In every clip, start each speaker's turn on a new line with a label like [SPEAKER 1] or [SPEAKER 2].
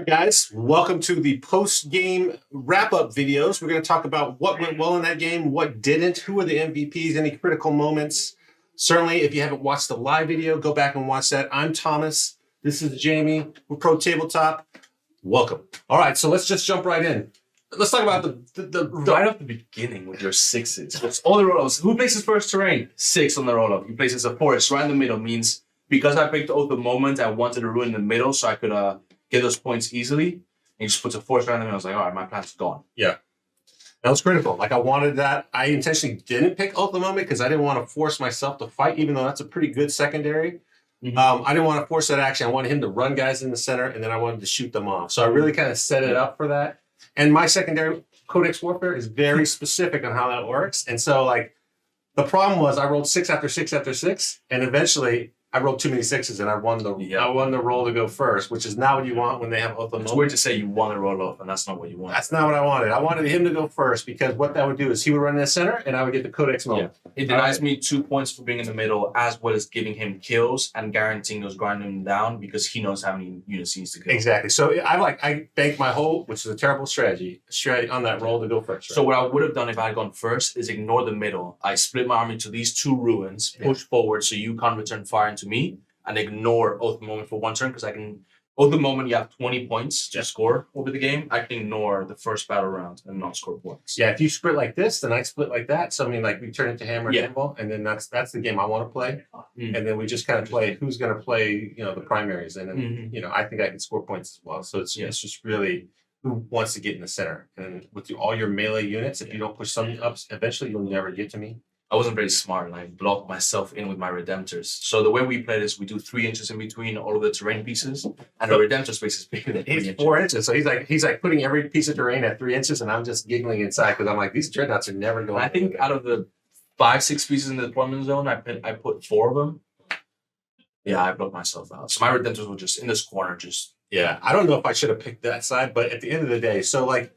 [SPEAKER 1] guys, welcome to the post-game wrap-up videos. We're going to talk about what went well in that game, what didn't, who are the MVPs, any critical moments. Certainly, if you haven't watched the live video, go back and watch that. I'm Thomas. This is Jamie. We're Pro Tabletop. Welcome. All right, so let's just jump right in. Let's talk about the
[SPEAKER 2] right off the beginning with your sixes. It's all the roll-ups. Who places first terrain? 6 on the roll-up. He places a forest right in the middle. Means because I picked out the moment, I wanted to ruin the middle so I could get those points easily. And he just puts a forest right in the middle. I was like, all right, my plan's gone.
[SPEAKER 1] Yeah. That was critical. Like, I wanted that. I intentionally didn't pick out the moment because I didn't want to force myself to fight, even though that's a pretty good secondary.
[SPEAKER 2] Mm-hmm.
[SPEAKER 1] I didn't want to force that action. I wanted him to run guys in the center, and then I wanted to shoot them off. So I really kind of set it up for that. And my secondary Codex Warfare is very specific on how that works. And so, like, the problem was I rolled 6 after 6 after 6, and eventually I rolled too many 6s, and I won the roll to go first, which is not what you want when they have oath of
[SPEAKER 2] It's weird to say you want to roll off, and that's not what you want.
[SPEAKER 1] That's not what I wanted. I wanted him to go first because what that would do is he would run in the center, and I would get the Codex moment.
[SPEAKER 2] Yeah. It denies me 2 points for being in the middle, as well as giving him kills and guaranteeing those grinding him down because he knows how many units he needs to kill.
[SPEAKER 1] Exactly. So I banked my whole, which is a terrible strategy on that roll to go first. Right?
[SPEAKER 2] So what I would have done if I had gone first is ignore the middle. I split my army to these 2 ruins, push forward so you can't return fire into me, and ignore Oath of the Moment for 1 turn because I can. Oath of the Moment, you have 20 points to score over the game. I can ignore the first battle round and not score points.
[SPEAKER 1] Yeah, if you split like this, then I split like that. So I mean, like we turn into hammer and anvil, and then that's the game I want to play. Mm-hmm. And then we just kind of play who's going to play, the primaries, and then I think I can score points as well. So it's just really who wants to get in the center, and with all your melee units, if you don't push some up, eventually you'll never get to me.
[SPEAKER 2] I wasn't very smart and I blocked myself in with my Redemptors. So the way we play this, we do 3 inches in between all of the terrain pieces, and the Redemptor space is bigger than 3 inches.
[SPEAKER 1] 4 inches. So he's like putting every piece of terrain at 3 inches, and I'm just giggling inside because I'm like, these dreadnoughts are never going.
[SPEAKER 2] I think out of the 5-6 pieces in the deployment zone, I put 4 of them. Yeah, I blocked myself out. So my Redemptors were just in this corner,
[SPEAKER 1] I don't know if I should have picked that side, but at the end of the day, so like.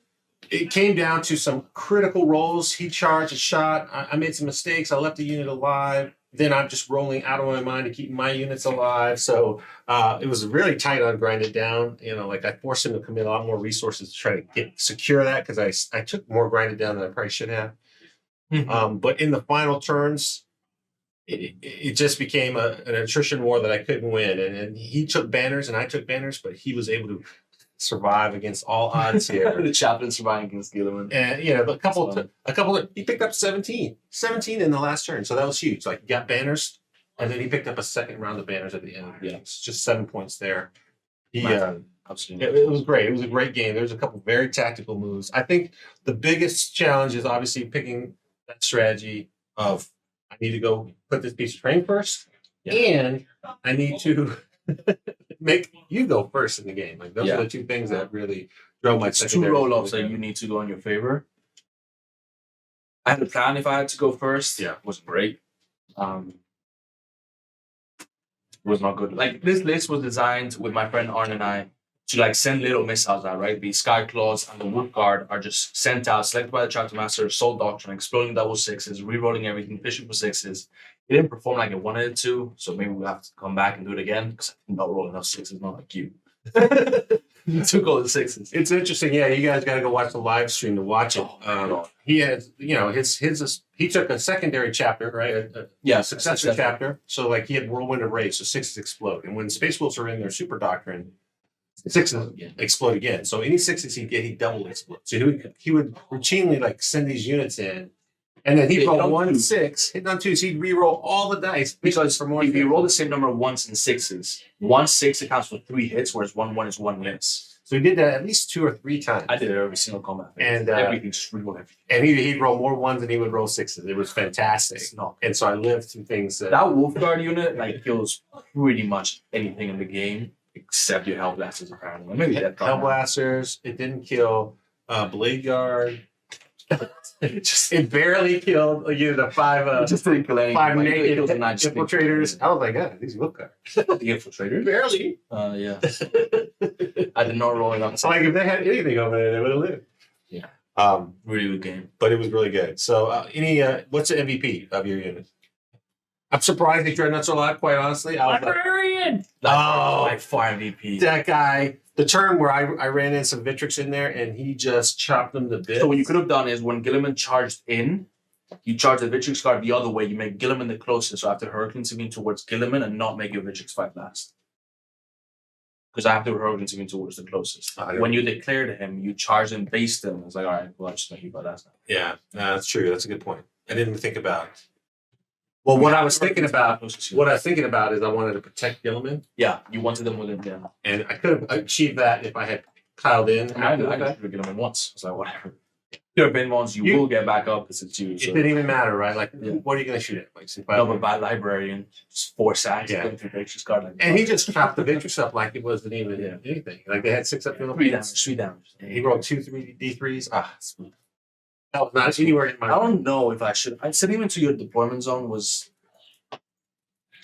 [SPEAKER 1] It came down to some critical rolls. He charged a shot. I made some mistakes. I left the unit alive. Then I'm just rolling out of my mind to keep my units alive. So it was really tight on grinded down. Like I forced him to commit a lot more resources to try to secure that because I took more grinded down than I probably should have. Mm-hmm. But in the final turns, it just became an attrition war that I couldn't win. And he took banners and I took banners, but he was able to survive against all odds here.
[SPEAKER 2] The Chaplain surviving against Guilliman.
[SPEAKER 1] And a couple he picked up 17 in the last turn. So that was huge. Like he got banners and then he picked up a second round of banners at the end. Yeah. It's just 7 points there. It was great. It was a great game. There was a couple very tactical moves. I think the biggest challenge is obviously picking that strategy of I need to go put this piece of terrain first and I need to make you go first in the game. Like those are the 2 things that really drove my secondary.
[SPEAKER 2] 2 roll-ups that you need to go in your favor. I had a plan if I had to go first. Yeah, it wasn't great. It was not good. Like this list was designed with my friend Arn and I to like send little missiles out, right? The Sky Claws and the Wood Guard are just sent out, selected by the Chapter Master, Assault Doctrine, exploding double 6s, re-rolling everything, fishing for 6s. It didn't perform like it wanted it to, so maybe we'll have to come back and do it again because I did not roll enough 6s, not like you. You took all the 6s.
[SPEAKER 1] It's interesting. Yeah, you guys got to go watch the live stream to watch it. He has, he took a secondary chapter, right? A successor chapter. So like he had Whirlwind of Rage, so 6s explode. And when Space Wolves are in their Super Doctrine, 6s explode again. So any 6s he'd get, he'd double explode. So he would routinely like send these units in. And then he'd roll 1 6, hit on 2s. He'd re-roll all the dice
[SPEAKER 2] because if you roll the same number of 1s and 6s, 1 6 accounts for 3 hits, whereas 1 1 is 1 miss.
[SPEAKER 1] So he did that at least 2 or 3 times.
[SPEAKER 2] I did it every single combat.
[SPEAKER 1] And
[SPEAKER 2] everything, just re-roll everything.
[SPEAKER 1] And he'd roll more 1s than he would roll 6s. It was fantastic. And so I lived through things that
[SPEAKER 2] Wolf Guard unit like kills pretty much anything in the game except your Hellblasters apparently. Maybe
[SPEAKER 1] Hellblasters. It didn't kill Blade Guard. It barely killed a unit of 5
[SPEAKER 2] just didn't kill any
[SPEAKER 1] 5 naked infiltrators. I was like, these Wolf Guard.
[SPEAKER 2] The Infiltrators?
[SPEAKER 1] Barely.
[SPEAKER 2] Yeah. I did not roll it on.
[SPEAKER 1] So like if they had anything over there, they would have lived.
[SPEAKER 2] Yeah. Really good game.
[SPEAKER 1] But it was really good. So what's the MVP of your unit? I'm surprised the Dreadnoughts are alive, quite honestly. I was
[SPEAKER 3] Librarian!
[SPEAKER 2] By far MVP.
[SPEAKER 1] that guy, the turn where I ran in some Victrix in there and he just chopped them to bits.
[SPEAKER 2] So what you could have done is when Guilliman charged in, you charge the Victrix card the other way. You make Guilliman the closest, so after Hurricane Simeon towards Guilliman and not make your Victrix fight last. Because I have to Hurricane Simeon towards the closest. When you declare to him, you charge and base them. It's like, all right, well, I'll just make you fight last now.
[SPEAKER 1] Yeah, that's true. That's a good point. I didn't even think about it. Well, what I was thinking about is I wanted to protect Guilliman.
[SPEAKER 2] Yeah, you wanted them within, yeah.
[SPEAKER 1] And I could have achieved that if I had piled in.
[SPEAKER 2] I got Guilliman once. So whatever. There have been ones you will get back up because it's you.
[SPEAKER 1] So. It didn't even matter, right? Like, what are you going to shoot at? Like,
[SPEAKER 2] no, but by Librarian, just 4 sacks,
[SPEAKER 1] yeah.
[SPEAKER 2] through Victrix card. Like,
[SPEAKER 1] and he just chopped the Victrix up like it wasn't even anything. Like they had 6 up.
[SPEAKER 2] 3 damage.
[SPEAKER 1] He rolled 2 3d3s. That was not anywhere in my.
[SPEAKER 2] I don't know if I should. I'd say even to your deployment zone was,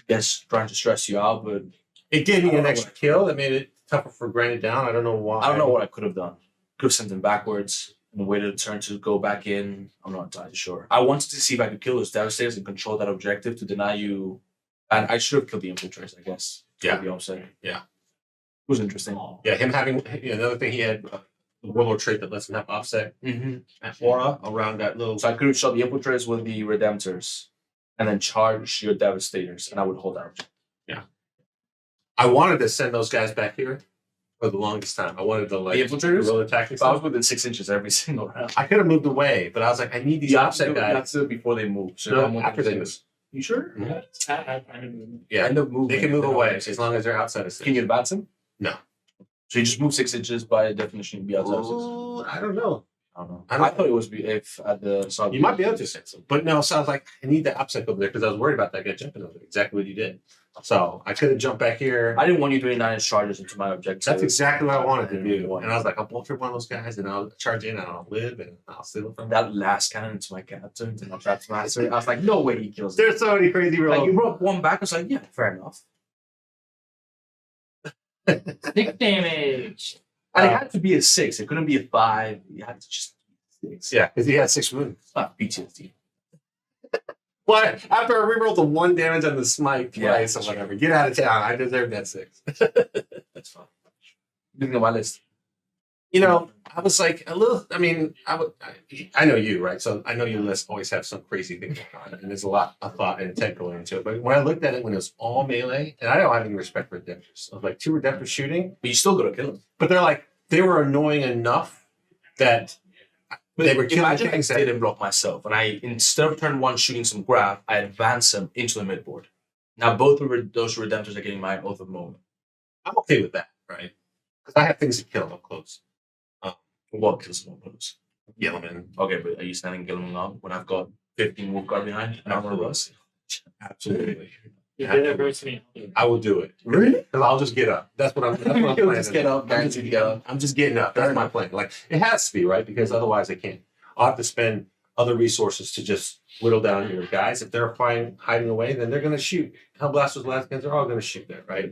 [SPEAKER 2] trying to stress you out, but
[SPEAKER 1] it gave me an extra kill. It made it tougher for grinding down. I don't know why.
[SPEAKER 2] I don't know what I could have done. Could have sent him backwards and waited a turn to go back in. I'm not entirely sure. I wanted to see if I could kill those Devastators and control that objective to deny you. And I should have killed the Infiltrators, I guess.
[SPEAKER 1] Yeah.
[SPEAKER 2] Be upset.
[SPEAKER 1] Yeah.
[SPEAKER 2] It was interesting.
[SPEAKER 1] Yeah, him having another thing, he had the Warlord trait that lets him have offset aura around that little.
[SPEAKER 2] So I could have shot the Infiltrators with the Redemptors and then charge your Devastators, and I would hold out.
[SPEAKER 1] Yeah. I wanted to send those guys back here for the longest time. I wanted to
[SPEAKER 2] the Infiltrators?
[SPEAKER 1] roll attacking.
[SPEAKER 2] I was within 6 inches every single round.
[SPEAKER 1] I could have moved away, but I was like, I need these offset guys.
[SPEAKER 2] That's it before they move. So
[SPEAKER 1] no, after they move.
[SPEAKER 2] You sure?
[SPEAKER 1] Mm-hmm.
[SPEAKER 2] End up moving.
[SPEAKER 1] They can move away as long as they're outside of 6.
[SPEAKER 2] Can you advance them?
[SPEAKER 1] No.
[SPEAKER 2] So you just move 6 inches by definition, you'd be outside of 6.
[SPEAKER 1] I don't know.
[SPEAKER 2] I thought it was if at the side.
[SPEAKER 1] You might be able to sense them, but no. So I was like, I need the upset over there because I was worried about that guy jumping over there. Exactly what you did. So I could have jumped back here.
[SPEAKER 2] I didn't want you doing 9-inch charges into my objective.
[SPEAKER 1] That's exactly what I wanted to do. And I was like, I'll bolt trip one of those guys and I'll charge in and I'll live and I'll steal it from
[SPEAKER 2] that last cannon into my captain to my traps master. I was like, no way he kills.
[SPEAKER 1] There's so many crazy rolls.
[SPEAKER 2] Like you brought one back. I was like, yeah, fair enough.
[SPEAKER 3] 6 damage.
[SPEAKER 2] And it had to be a 6. It couldn't be a 5. You had to just.
[SPEAKER 1] Yeah, because he had 6 wounds.
[SPEAKER 2] PTSD.
[SPEAKER 1] Well, after I rerolled the 1 damage on the smite twice or whatever, get out of town. I deserve that 6.
[SPEAKER 2] That's fine. Looking at my list.
[SPEAKER 1] You know, I was like a little. I mean, I know you, right? So I know your list always have some crazy thing going on, and there's a lot of thought and intent going into it. But when I looked at it, when it was all melee, and I don't have any respect for Redemptors. I was like 2 Redemptors shooting,
[SPEAKER 2] but you still gotta kill them.
[SPEAKER 1] But they were annoying enough that. They were
[SPEAKER 2] imagine I didn't block myself, and I instead of turn 1 shooting some graph, I advance them into the midboard. Now both of those Redemptors are getting my Oath of Moment.
[SPEAKER 1] I'm okay with that, right? Because I have things to kill up close.
[SPEAKER 2] What kills them up close?
[SPEAKER 1] Guilliman.
[SPEAKER 2] Okay, but are you standing Guilliman up when I've got 15 wolf guard behind and armor rush?
[SPEAKER 1] Absolutely.
[SPEAKER 3] You did it versus me.
[SPEAKER 1] I will do it. Really? Because I'll just get up. That's what I'm planning.
[SPEAKER 2] Just get up, guaranteed to get up.
[SPEAKER 1] I'm just getting up. That's my plan. Like it has to be, right? Because otherwise I can't. I'll have to spend other resources to just whittle down your guys. If they're hiding away, then they're gonna shoot. Hellblasters, Lascans, they're all gonna shoot there, right?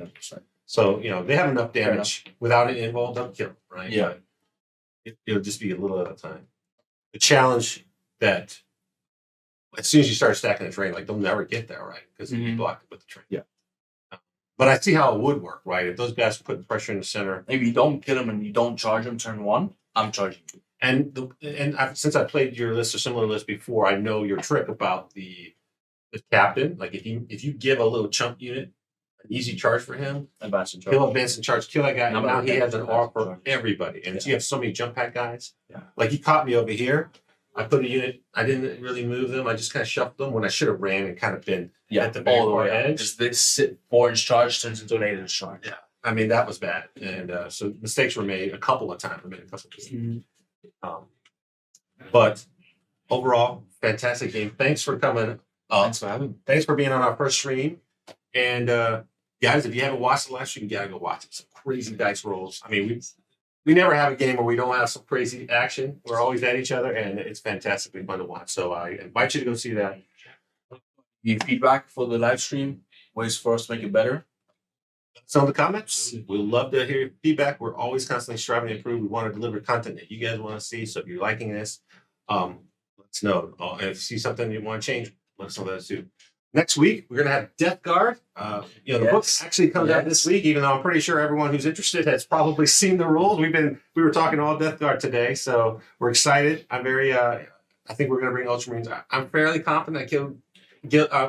[SPEAKER 1] So, they have enough damage without it involved, they'll kill, right?
[SPEAKER 2] Yeah.
[SPEAKER 1] It'll just be a little at a time. The challenge that as soon as you start stacking the terrain, like they'll never get there, right? Because you block it with the terrain.
[SPEAKER 2] Yeah.
[SPEAKER 1] But I see how it would work, right? If those guys put pressure in the center.
[SPEAKER 2] If you don't kill them and you don't charge them turn 1, I'm charging you.
[SPEAKER 1] Since I played your list or similar list before, I know your trick about the captain. Like if you give a little chunk unit an easy charge for him,
[SPEAKER 2] advance and charge.
[SPEAKER 1] He'll advance and charge, kill that guy. And now he has an aura for everybody. And
[SPEAKER 2] Yeah.
[SPEAKER 1] you have so many jump pack guys.
[SPEAKER 2] Yeah.
[SPEAKER 1] Like he caught me over here. I put a unit. I didn't really move them. I just kind of shuffled them when I should have ran and kind of been at the very
[SPEAKER 2] all the
[SPEAKER 1] far
[SPEAKER 2] way
[SPEAKER 1] edge.
[SPEAKER 2] Just this 4-inch charge turns into an 8-inch charge.
[SPEAKER 1] Yeah. I mean, that was bad. And so mistakes were made a couple of times. But overall, fantastic game. Thanks for coming.
[SPEAKER 2] Thanks for having me.
[SPEAKER 1] Thanks for being on our first stream. And guys, if you haven't watched the last stream, you gotta go watch it. Some crazy dice rolls. I mean, we never have a game where we don't have some crazy action. We're always at each other, and it's fantastically fun to watch. So I invite you to go see that.
[SPEAKER 2] Your feedback for the live stream, ways for us to make it better.
[SPEAKER 1] Some of the comments. We'd love to hear your feedback. We're always constantly striving to improve. We want to deliver content that you guys want to see. So if you're liking this, let us know. And if you see something you want to change, let us know that too. Next week, we're going to have Death Guard. The book actually comes out this week, even though I'm pretty sure everyone who's interested has probably seen the rules. We were talking all Death Guard today, so we're excited. I'm very, I think we're going to bring Ultramarines. I'm fairly confident I killed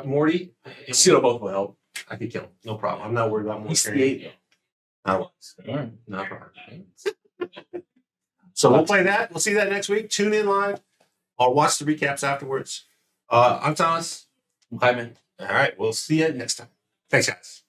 [SPEAKER 1] Morty.
[SPEAKER 2] Seal both will help.
[SPEAKER 1] I could kill him. No problem. I'm not worried about Morty.
[SPEAKER 2] He's the 8.
[SPEAKER 1] No problem. So we'll play that. We'll see that next week. Tune in live. I'll watch the recaps afterwards. I'm Thomas.
[SPEAKER 2] Hi, man.
[SPEAKER 1] All right. We'll see you next time. Thanks, guys.